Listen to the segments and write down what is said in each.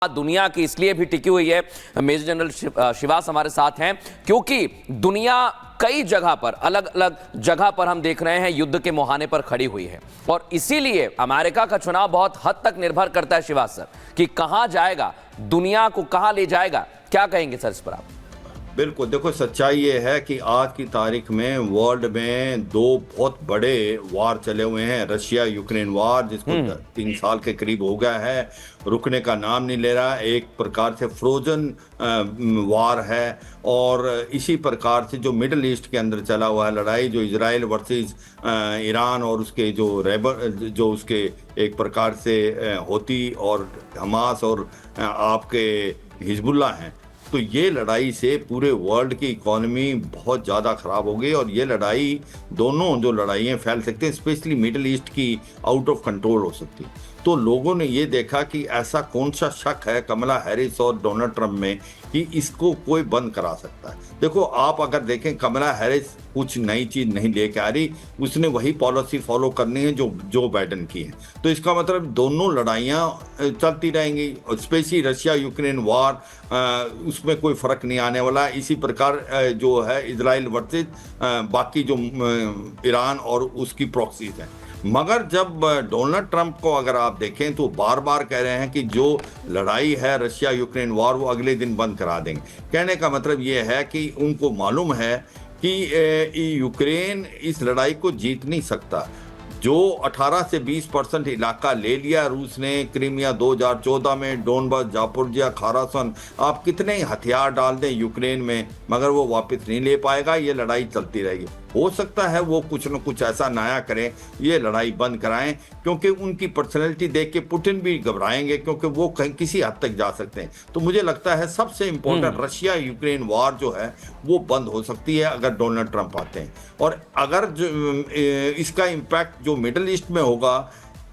दुनिया की इसलिए भी टिकी हुई है, मेजर जनरल शिवास हमारे साथ हैं, क्योंकि दुनिया कई जगह पर, अलग अलग जगह पर हम देख रहे हैं युद्ध के मुहाने पर खड़ी हुई है। और इसीलिए अमेरिका का चुनाव बहुत हद तक निर्भर करता है शिवास सर कि कहां जाएगा, दुनिया को कहां ले जाएगा। क्या कहेंगे सर इस पर आप? बिल्कुल, देखो सच्चाई ये है कि आज की तारीख में वर्ल्ड में दो बहुत बड़े वार चले हुए हैं। रशिया यूक्रेन वार, जिसको 3 साल के करीब हो गया है, रुकने का नाम नहीं ले रहा। एक प्रकार से फ्रोजन वार है। और इसी प्रकार से जो मिडल ईस्ट के अंदर चला हुआ है लड़ाई, जो इजराइल वर्सेस ईरान और उसके जो उसके एक प्रकार से होती और हमास और आपके हिजबुल्ला हैं, तो ये लड़ाई से पूरे वर्ल्ड की इकोनॉमी बहुत ज़्यादा ख़राब हो गई। और ये लड़ाई, दोनों जो लड़ाइयाँ फैल सकती हैं, स्पेशली मिडिल ईस्ट की आउट ऑफ कंट्रोल हो सकती है। तो लोगों ने ये देखा कि ऐसा कौन सा शक है कमला हैरिस और डोनाल्ड ट्रंप में कि इसको कोई बंद करा सकता है। देखो, आप अगर देखें, कमला हैरिस कुछ नई चीज़ नहीं लेके आ रही, उसने वही पॉलिसी फॉलो करनी है जो बाइडेन की है। तो इसका मतलब दोनों लड़ाइयाँ चलती रहेंगी। और स्पेशली रशिया यूक्रेन वार, उसमें कोई फ़र्क नहीं आने वाला। इसी प्रकार जो है इजराइल वर्सेस बाकी जो ईरान और उसकी प्रॉक्सीज हैं। मगर जब डोनाल्ड ट्रंप को अगर आप देखें तो बार बार कह रहे हैं कि जो लड़ाई है रशिया यूक्रेन वॉर, वो अगले दिन बंद करा देंगे। कहने का मतलब ये है कि उनको मालूम है कि यूक्रेन इस लड़ाई को जीत नहीं सकता। जो 18 से 20% इलाका ले लिया रूस ने, क्रीमिया 2014 में, डोनबास, जापोरिया, खारासन, आप कितने ही हथियार डाल दें यूक्रेन में, मगर वो वापस नहीं ले पाएगा। ये लड़ाई चलती रहेगी। हो सकता है वो कुछ न कुछ ऐसा नया करें, ये लड़ाई बंद कराएं, क्योंकि उनकी पर्सनैलिटी देख के पुतिन भी घबराएंगे, क्योंकि वो कहीं किसी हद तक जा सकते हैं। तो मुझे लगता है सबसे इम्पोर्टेंट रशिया यूक्रेन वार जो है वो बंद हो सकती है अगर डोनाल्ड ट्रंप आते हैं। और अगर इसका इम्पैक्ट जो मिडल ईस्ट में होगा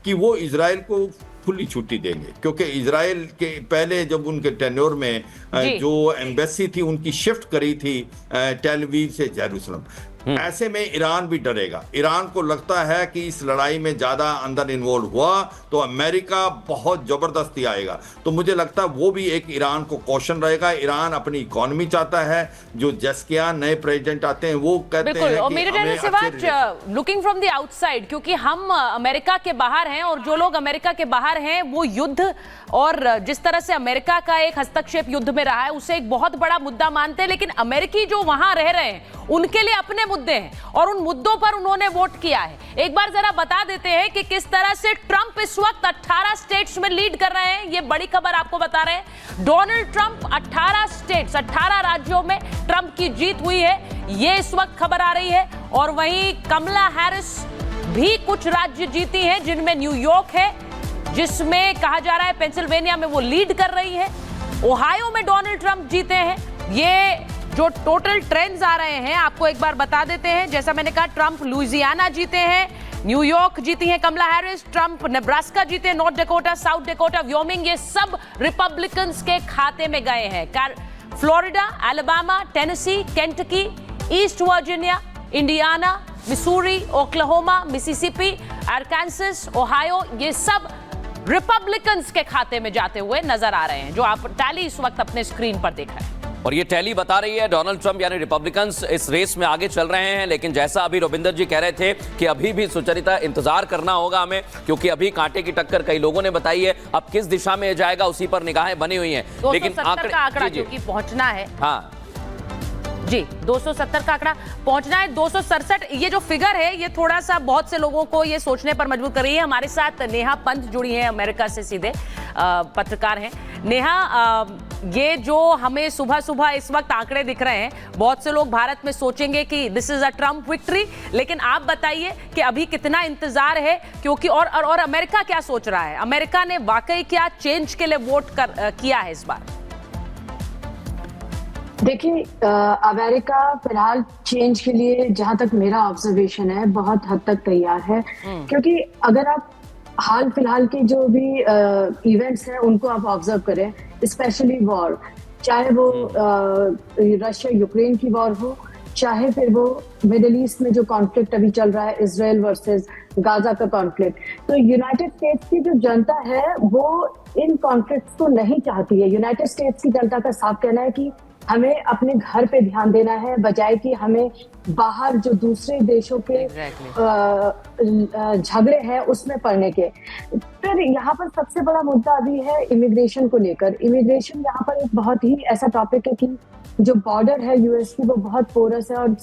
कि वो इजराइल को खुली छुट्टी देंगे, क्योंकि इजराइल के पहले जब उनके टेन्योर में जो एम्बेसी थी उनकी शिफ्ट करी थी टेल अवीव से जेरूसलम। ऐसे में ईरान भी डरेगा। ईरान को लगता है कि इस लड़ाई में ज्यादा अंदर इन्वॉल्व हुआ तो अमेरिका बहुत जबरदस्ती आएगा। तो मुझे लगता है वो भी एक ईरान को कॉशन रहेगा। ईरान अपनी इकोनॉमी चाहता है। जो जस्कियान नए प्रेसिडेंट आते हैं वो कहते हैं कि लुकिंग फ्रॉम द आउटसाइड, क्योंकि हम अमेरिका के बाहर हैं और जो लोग अमेरिका के बाहर हैं वो युद्ध और जिस तरह से अमेरिका का एक हस्तक्षेप युद्ध में रहा है उसे एक बहुत बड़ा मुद्दा मानते हैं। लेकिन अमेरिकी जो वहां रह रहे हैं उनके लिए अपने मुद्दे हैं और उन मुद्दों पर उन्होंने वोट किया है। एक बार जरा बता देते हैं कि किस तरह से ट्रंप इस वक्त 18 स्टेट्स में लीड कर रहे हैं। ये बड़ी खबर आपको बता रहे हैं। डोनाल्ड ट्रंप 18 स्टेट्स, 18 राज्यों में ट्रंप की जीत हुई है, ये इस वक्त खबर आ रही है। और वहीं कमला हैरिस भी कुछ राज्य जीती हैं, जिनमें न्यूयॉर्क है, जिसमें कहा जा रहा है पेंसिल्वेनिया में वो लीड कर रही है। ओहायो में डोनाल्ड ट्रंप जीते हैं। ये जो टोटल ट्रेंड्स आ रहे हैं आपको एक बार बता देते हैं। जैसा मैंने कहा, ट्रंप लुइजियाना जीते हैं, न्यूयॉर्क जीती है कमला हैरिस, ट्रंप नेब्रास्का जीते, North Dakota, South Dakota, Wyoming, ये सब रिपब्लिकन्स के खाते में गए हैं। Florida, Alabama, Tennessee, Kentucky, East Virginia, Indiana, Missouri, Oklahoma, Mississippi, Arkansas, Ohio, ये सब रिपब्लिकन्स के खाते में जाते हुए नजर आ रहे हैं, जो आप टैली इस वक्त अपने स्क्रीन पर देख रहे हैं। और ये टैली बता रही है डोनाल्ड ट्रंप यानी रिपब्लिकन्स इस रेस में आगे चल रहे हैं। लेकिन जैसा अभी रविंदर जी कह रहे थे कि अभी भी सुचरिता इंतजार करना होगा हमें, क्योंकि अभी कांटे की टक्कर कई लोगों ने बताई है। अब किस दिशा में जाएगा उसी पर निगाहें बनी हुई हैं। लेकिन आंकड़ा जो कि पहुंचना है, हाँ जी 270 का आंकड़ा पहुंचना है। 267 ये जो फिगर है ये थोड़ा सा बहुत से लोगों को ये सोचने पर मजबूर कर रही है। हमारे साथ नेहा पंत जुड़ी है, अमेरिका से सीधे पत्रकार हैं। नेहा, ये जो हमें सुबह सुबह इस वक्त आंकड़े दिख रहे हैं, बहुत से लोग भारत में सोचेंगे कि this is a Trump victory, लेकिन आप बताइए कि अभी कितना इंतजार है, क्योंकि और अमेरिका क्या सोच रहा है? अमेरिका ने वाकई क्या चेंज के लिए वोट किया है इस बार? देखिए, अमेरिका फिलहाल चेंज के लिए, जहां तक मेरा ऑब्जर्वेशन है, बहुत हद तक तैयार है। क्योंकि अगर आप हाल फिलहाल के जो भी इवेंट्स हैं उनको आप ऑब्जर्व करें, स्पेशली वॉर, चाहे वो रशिया यूक्रेन की वॉर हो, चाहे फिर वो मिडिल ईस्ट में जो कॉन्फ्लिक्ट अभी चल रहा है, इजराइल वर्सेस गाजा का कॉन्फ्लिक्ट, तो यूनाइटेड स्टेट्स की जो जनता है वो इन कॉन्फ्लिक्ट्स को नहीं चाहती है। यूनाइटेड स्टेट्स की जनता का साफ कहना है कि हमें अपने घर पे ध्यान देना है, बजाय कि हमें बाहर जो दूसरे देशों के झगड़े हैं उसमें पड़ने के। फिर यहाँ पर सबसे बड़ा मुद्दा अभी है इमिग्रेशन को लेकर। इमिग्रेशन यहाँ पर एक बहुत ही ऐसा टॉपिक है कि जो बॉर्डर है यूएस की वो बहुत पोरस है और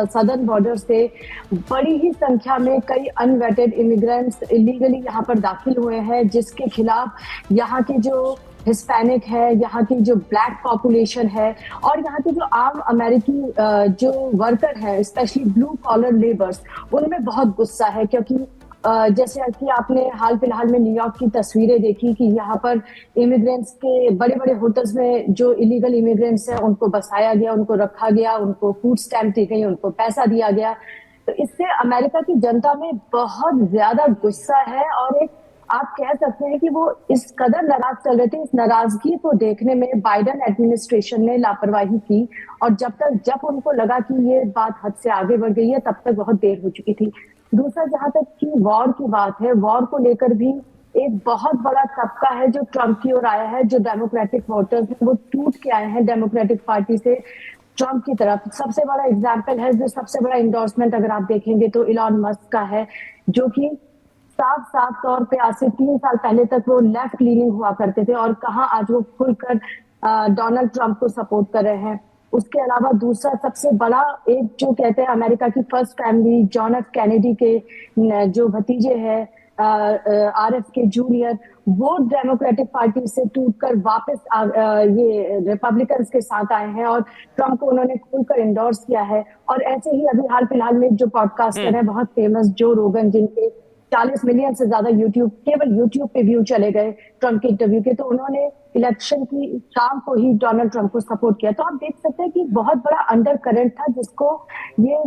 सदर्न बॉर्डर से बड़ी ही संख्या में कई अनवेटेड इमिग्रेंट्स इलीगली यहाँ पर दाखिल हुए हैं, जिसके खिलाफ यहाँ की जो हिस्पैनिक है, यहाँ की जो ब्लैक पॉपुलेशन है और यहाँ के जो आम अमेरिकी जो वर्कर है, स्पेशली ब्लू कॉलर लेबर्स, उनमें बहुत गुस्सा है। क्योंकि जैसे कि आपने हाल फिलहाल में न्यूयॉर्क की तस्वीरें देखी कि यहाँ पर इमिग्रेंट्स के बड़े बड़े होटल्स में जो इलीगल इमिग्रेंट्स हैं उनको बसाया गया, उनको रखा गया, उनको फूड स्टैम्प दी गई, उनको पैसा दिया गया। तो इससे अमेरिका की जनता में बहुत ज्यादा गुस्सा है और एक आप कह सकते हैं कि वो इस कदर नाराज चल रहे थे। इस नाराजगी को देखने में बाइडेन एडमिनिस्ट्रेशन ने लापरवाही की और जब उनको लगा कि ये बात हद से आगे बढ़ गई है तब तक बहुत देर हो चुकी थी। दूसरा, जहां तक कि वॉर की बात है, वॉर को लेकर भी एक बहुत बड़ा तबका है जो ट्रंप की ओर आया है। जो डेमोक्रेटिक वोटर्स हैं वो टूट के आए हैं डेमोक्रेटिक पार्टी से ट्रंप की तरफ। सबसे बड़ा एग्जाम्पल है, जो सबसे बड़ा इंडोर्समेंट अगर आप देखेंगे तो इलॉन मस्क का है, जो कि साफ तौर पे आज से 3 साल पहले तक वो लेफ्ट लीनिंग हुआ करते थे और कहाँ आज वो खुलकर डोनाल्ड ट्रंप को सपोर्ट कर रहे हैं। उसके अलावा दूसरा सबसे बड़ा एक जो कहते हैं अमेरिका की first family, John F Kennedy के जो भतीजे हैं RF के जूनियर, वो डेमोक्रेटिक पार्टी से टूटकर वापस ये रिपब्लिकन्स के साथ आए हैं और ट्रंप को उन्होंने खुलकर इंडोर्स किया है। और ऐसे ही अभी हाल फिलहाल में जो पॉडकास्टर है बहुत फेमस जो रोगन, जिनके 40 मिलियन से ज्यादा केवल यूट्यूब पे व्यू चले गए ट्रंप के इंटरव्यू के, तो उन्होंने इलेक्शन की शाम को ही डोनाल्ड ट्रंप को सपोर्ट किया। तो आप देख सकते हैं कि बहुत बड़ा अंडर करंट था जिसको ये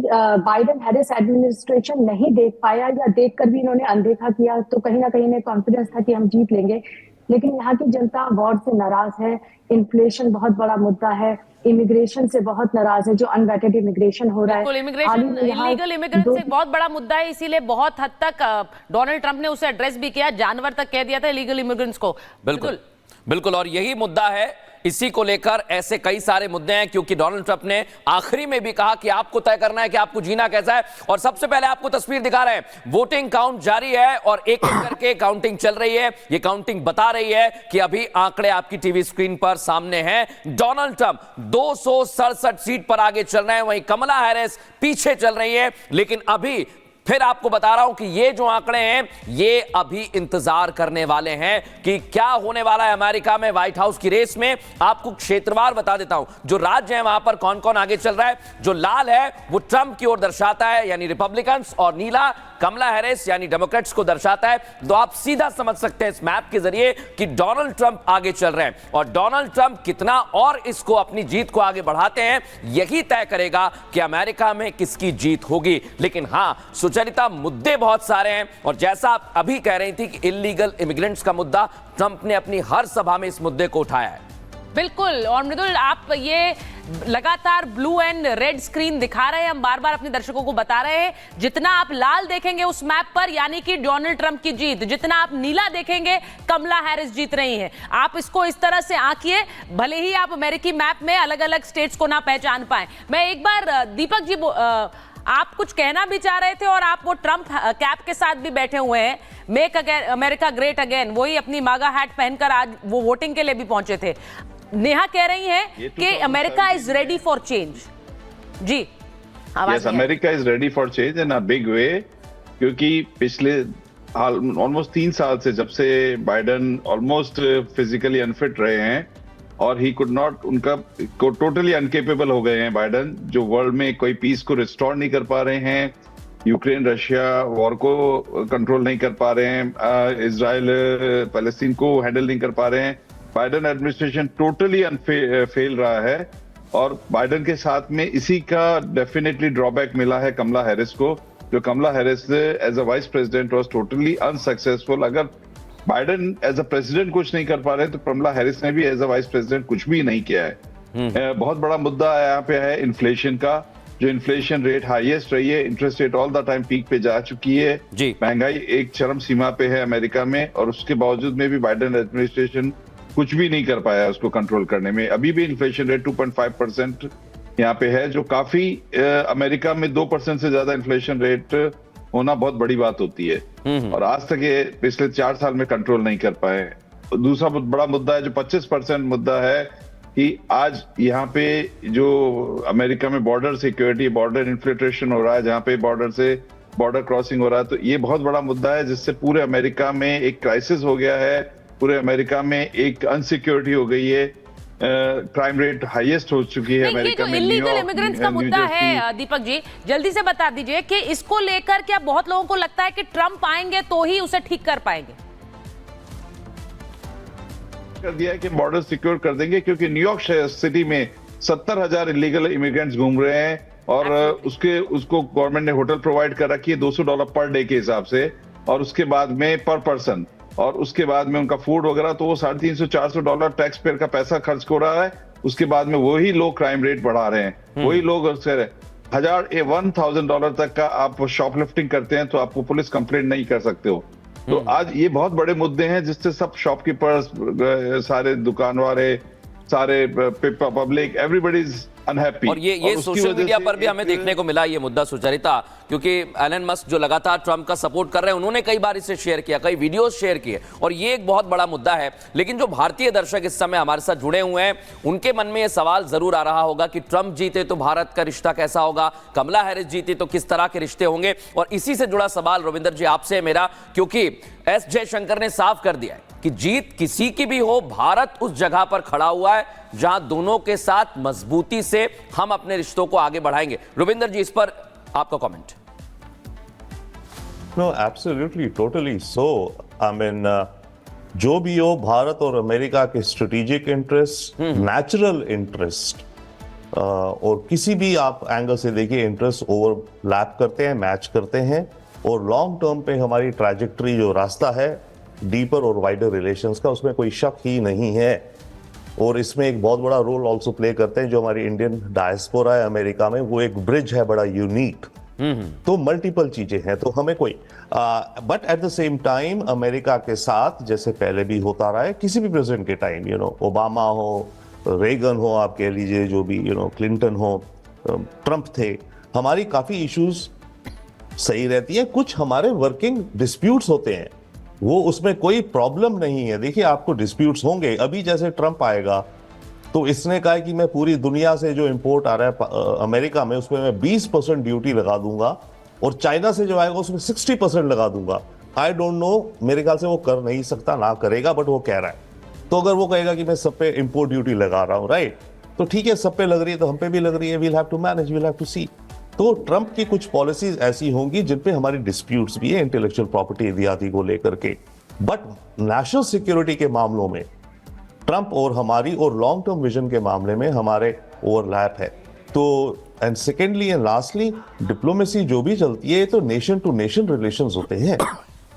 बाइडेन हैरिस एडमिनिस्ट्रेशन नहीं देख पाया, या देखकर भी इन्होंने अनदेखा किया। तो कहीं ना कहीं इन्हें कॉन्फिडेंस था कि हम जीत लेंगे, लेकिन यहाँ की जनता वॉर से नाराज है। इन्फ्लेशन बहुत बड़ा मुद्दा है, इमिग्रेशन से बहुत नाराज है, जो अनवेटेड इमिग्रेशन हो रहा है। इमिग्रेशन, इलीगल इमिग्रेंट्स एक बहुत बड़ा मुद्दा है, इसीलिए बहुत हद तक डोनाल्ड ट्रंप ने उसे एड्रेस भी किया, जानवर तक कह दिया था इलीगल इमिग्रेंट्स को। बिल्कुल, और यही मुद्दा है। इसी को लेकर ऐसे कई सारे मुद्दे हैं, क्योंकि डोनाल्ड ट्रंप ने आखिरी में भी कहा कि आपको तय करना है कि आपको जीना कैसा है। और सबसे पहले आपको तस्वीर दिखा रहे हैं, वोटिंग काउंट जारी है और एक एक करके काउंटिंग चल रही है। ये काउंटिंग बता रही है कि अभी आंकड़े आपकी टीवी स्क्रीन पर सामने हैं। डोनाल्ड ट्रंप 267 सीट पर आगे चल रहे हैं, वहीं कमला हैरिस पीछे चल रही है। लेकिन अभी फिर आपको बता रहा हूं कि ये जो आंकड़े हैं ये अभी इंतजार करने वाले हैं कि क्या होने वाला है अमेरिका में व्हाइट हाउस की रेस में। आपको क्षेत्रवार बता देता हूं, जो राज्य हैं वहां पर कौन कौन आगे चल रहा है। जो लाल है वो ट्रंप की ओर दर्शाता है, यानी रिपब्लिकन्स, और नीला कमला हैरिस यानी डेमोक्रेट्स को दर्शाता है। तो आप सीधा समझ सकते हैं इस मैप के जरिए कि डोनाल्ड ट्रंप आगे चल रहे हैं, और डोनाल्ड ट्रंप कितना और इसको अपनी जीत को आगे बढ़ाते हैं यही तय करेगा कि अमेरिका में किसकी जीत होगी। लेकिन हां सुचरिता, मुद्दे बहुत सारे हैं, और जैसा आप अभी कह रही थी कि इलीगल इमिग्रेंट्स का मुद्दा, ट्रंप ने अपनी हर सभा में इस मुद्दे को उठाया है। बिल्कुल, और मृदुल आप ये लगातार ब्लू एंड रेड स्क्रीन दिखा रहे हैं, हम बार बार अपने दर्शकों को बता रहे हैं, जितना आप लाल देखेंगे उस मैप पर यानी कि डोनाल्ड ट्रंप की जीत, जितना आप नीला देखेंगे कमला हैरिस जीत रही हैं। आप इसको इस तरह से आंकिए, भले ही आप अमेरिकी मैप में अलग अलग स्टेट्स को ना पहचान पाए। मैं एक बार दीपक जी, आप कुछ कहना भी चाह रहे थे और आप वो ट्रंप कैप के साथ भी बैठे हुए हैं, मेक अमेरिका ग्रेट अगेन, वही अपनी मागा हैट पहनकर आज वो वोटिंग के लिए भी पहुंचे थे। नेहा कह रही हैं कि America is ready for change. जी, yes, America is ready for change in a big way, क्योंकि पिछले ऑलमोस्ट 3 साल से, जब से बाइडेन ऑलमोस्ट फिजिकली अनफिट रहे हैं और ही कुड नॉट, उनका को टोटली अनकेपेबल हो गए हैं बाइडेन, जो वर्ल्ड में कोई पीस को रिस्टोर नहीं कर पा रहे हैं, यूक्रेन रशिया वॉर को कंट्रोल नहीं कर पा रहे हैं, इजराइल पैलेस्टीन को हैंडल नहीं कर पा रहे हैं। बाइडेन एडमिनिस्ट्रेशन टोटली फेल रहा है, और बाइडेन के साथ में इसी का डेफिनेटली ड्रॉबैक मिला है कमला हैरिस को, जो Kamala Harris as a vice president was totally unsuccessful. अगर बाइडेन एज अ प्रेसिडेंट कुछ नहीं कर पा रहे तो कमला हैरिस ने भी एज अ वाइस प्रेसिडेंट कुछ भी नहीं किया है। बहुत बड़ा मुद्दा यहाँ पे है इन्फ्लेशन का, जो इन्फ्लेशन रेट हाईएस्ट रही है, interest rate all the time peak पे जा चुकी है, जी। महंगाई एक चरम सीमा पे है अमेरिका में, और उसके बावजूद में भी बाइडेन एडमिनिस्ट्रेशन कुछ भी नहीं कर पाया उसको कंट्रोल करने में। अभी भी इन्फ्लेशन रेट 2.5% यहाँ पे है, जो काफी अमेरिका में 2% से ज्यादा इन्फ्लेशन रेट होना बहुत बड़ी बात होती है, और आज तक ये पिछले 4 साल में कंट्रोल नहीं कर पाए। दूसरा बहुत बड़ा मुद्दा है जो 25% मुद्दा है कि आज यहाँ पे जो अमेरिका में बॉर्डर सिक्योरिटी, बॉर्डर इन्फिल्ट्रेशन हो रहा है, जहाँ पे बॉर्डर से बॉर्डर क्रॉसिंग हो रहा है, तो ये बहुत बड़ा मुद्दा है जिससे पूरे अमेरिका में एक क्राइसिस हो गया है, पूरे अमेरिका में एक अनसिक्योरिटी हो गई है, क्राइम रेट हाईएस्ट हो चुकी है अमेरिका में। इलीगल इमिग्रेंट्स का मुद्दा है दीपक जी, जल्दी से बता दीजिए कि इसको लेकर क्या बहुत लोगों को लगता है कि ट्रंप आएंगे तो ही उसे ठीक कर पाएंगे? कर दिया है कि बॉर्डर सिक्योर कर देंगे, क्योंकि न्यूयॉर्क सिटी में 70,000 इलीगल इमिग्रेंट्स घूम रहे हैं, और उसको गवर्नमेंट ने होटल प्रोवाइड कर रखी है $200 पर डे के हिसाब से, और उसके बाद में पर पर्सन, और उसके बाद में उनका फूड वगैरह, तो वो $350-400 टैक्स पेयर का पैसा खर्च हो रहा है। उसके बाद में वही लोग क्राइम रेट बढ़ा रहे हैं, वही लोग $1,000 तक का आप शॉपलिफ्टिंग करते हैं तो आपको पुलिस कंप्लेंट नहीं कर सकते हो। तो आज ये बहुत बड़े मुद्दे हैं जिससे सब शॉपकीपर्स, सारे दुकान वाले, सारे पब्लिक, एवरीबॉडी इज अनहैप्पी। और ये सोशल मीडिया पर भी हमें देखने को मिला ये मुद्दा सुचरिता, क्योंकि एलन मस्क जो लगातार ट्रंप का सपोर्ट कर रहे हैं, उन्होंने कई बार इसे शेयर किया, कई वीडियोस शेयर किए, और ये एक बहुत बड़ा मुद्दा है। लेकिन जो भारतीय दर्शक इस समय हमारे साथ जुड़े हुए हैं, उनके मन में ये सवाल जरूर आ रहा होगा कि ट्रंप जीते तो भारत का रिश्ता कैसा होगा, कमला हैरिस जीती तो किस तरह के रिश्ते होंगे। और इसी से जुड़ा सवाल रविंदर जी आपसे है मेरा, क्योंकि एस जयशंकर ने साफ कर दिया है कि जीत किसी की भी हो, भारत उस जगह पर खड़ा हुआ है जहां दोनों के साथ मजबूती से हम अपने रिश्तों को आगे बढ़ाएंगे। रविंदर जी, इस पर आपका comment. No, absolutely, totally so. I mean, जो भी हो, भारत और अमेरिका के स्ट्रेटेजिक इंटरेस्ट, नेचुरल इंटरेस्ट, और किसी भी आप एंगल से देखिए इंटरेस्ट ओवरलैप करते हैं, मैच करते हैं, और लॉन्ग टर्म पे हमारी ट्रैजेक्टरी जो रास्ता है डीपर और वाइडर रिलेशंस का, उसमें कोई शक ही नहीं है। और इसमें एक बहुत बड़ा रोल ऑल्सो प्ले करते हैं जो हमारी इंडियन डायस्पोरा है अमेरिका में, वो एक ब्रिज है बड़ा यूनिक। तो मल्टीपल चीजें हैं, तो हमें कोई but at the same time America के साथ जैसे पहले भी होता रहा है, किसी भी प्रेसिडेंट के टाइम, ओबामा हो, रेगन हो, आप कह लीजिए, जो भी क्लिंटन हो, ट्रंप थे, हमारी काफी इश्यूज सही रहती है। कुछ हमारे वर्किंग डिस्प्यूट्स होते हैं, वो उसमें कोई प्रॉब्लम नहीं है। देखिए, आपको डिस्प्यूट्स होंगे, अभी जैसे ट्रंप आएगा तो इसने कहा कि मैं पूरी दुनिया से जो इंपोर्ट आ रहा है अमेरिका में, उसमें मैं 20% ड्यूटी लगा दूंगा, और चाइना से जो आएगा उसमें 60% लगा दूंगा। आई डोंट नो, मेरे ख्याल से वो कर नहीं सकता, ना करेगा, बट वो कह रहा है। तो अगर वो कहेगा कि मैं सब पे इंपोर्ट ड्यूटी लगा रहा हूँ, राइट, तो ठीक है, सब पे लग रही है तो हम पे भी लग रही है, we'll have to manage, we'll have to see. तो ट्रंप की कुछ पॉलिसीज ऐसी होंगी जिन पे हमारी डिस्प्यूट्स भी है, इंटेलेक्चुअल प्रॉपर्टी इत्यादि को लेकर के, बट नेशनल सिक्योरिटी के मामलों में ट्रंप और हमारी और लॉन्ग टर्म विजन के मामले में हमारे ओवरलैप है। तो and secondly and lastly, diplomacy जो भी चलती है तो नेशन टू नेशन रिलेशंस होते हैं,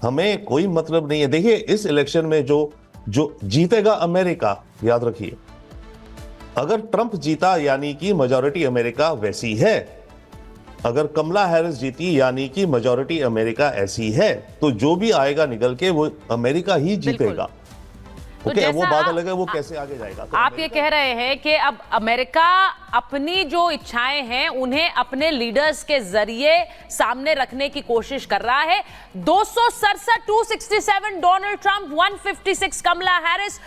हमें कोई मतलब नहीं है। देखिए, इस इलेक्शन में जो जीतेगा अमेरिका, याद रखिए, अगर ट्रंप जीता यानी कि मेजॉरिटी अमेरिका वैसी है, अगर कमला हैरिस जीती यानी कि मेजॉरिटी अमेरिका ऐसी है, तो जो भी आएगा निकल के वो अमेरिका ही जीतेगा। तो ओके, वो बात अलग है, वो कैसे आगे जाएगा। तो आप ये कह रहे हैं कि अब अमेरिका अपनी जो इच्छाएं हैं उन्हें अपने लीडर्स के जरिए सामने रखने की कोशिश कर रहा है। 267, 267 डोनाल्ड ट्रंप, 156 कमला हैरिस।